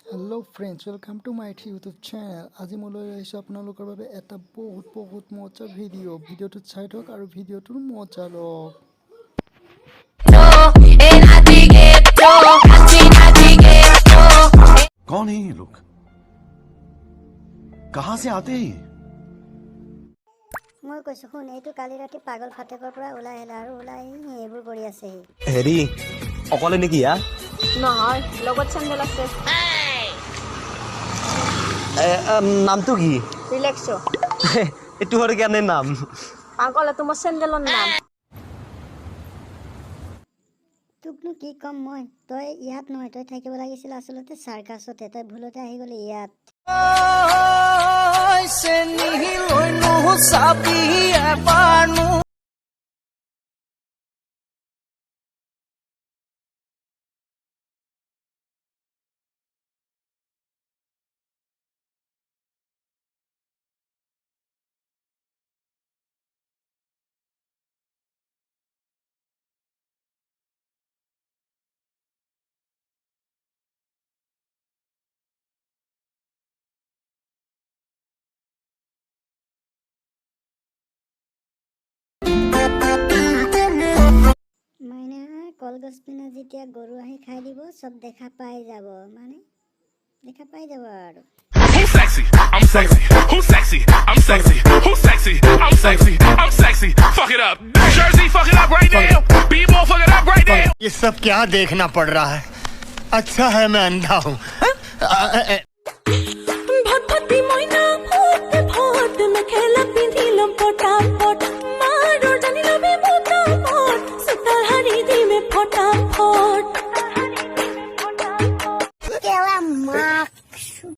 Hello friends, welcome to my YouTube channel. আজি মই লৈ আহিছোঁ আপোনালোকৰ বাবে এটা বহুত মজা ভিডিঅ'টো চাই থাকক আৰু ভিডিঅ'টোৰ মজা লওক। कौन है ये लोग? कहां से आते हैं? মই কৈছো শুন, এইটো কালি ৰাতি পাগল ফাটেকৰ পৰা ওলাই আহিলে আৰু ওলাই এইবোৰ কৰি আছে। হেৰি অকলে নেকি ইয়া? নহয়, লগত চেণ্ডেল আছে। নামটো কি? ৰিলেক্সো। এইটো হৰ কেনে নাম? পাগল তোমাৰ চেণ্ডেলৰ নাম। তোকনো কি কম মই, তই ইয়াত নহয়, তই থাকিব লাগিছিল আচলতে চাৰ্কাছতে। তই ভুলতে আহি গলি ইয়াত। মাইনা কলগছ পিনে যেতিয়া গৰু আহি খাই দিব, চব দেখা পাই যাব, মানে দেখা পাই যাব আৰু। Who's sexy? I'm sexy. Who's sexy? I'm sexy. Who's sexy? I'm sexy. I'm sexy. Fuck it up. Jersey, fuck it up right now. B-ball, fuck it up right now. ये सब क्या देखना पड़ रहा है? अच्छा है मैं अंधा हूँ।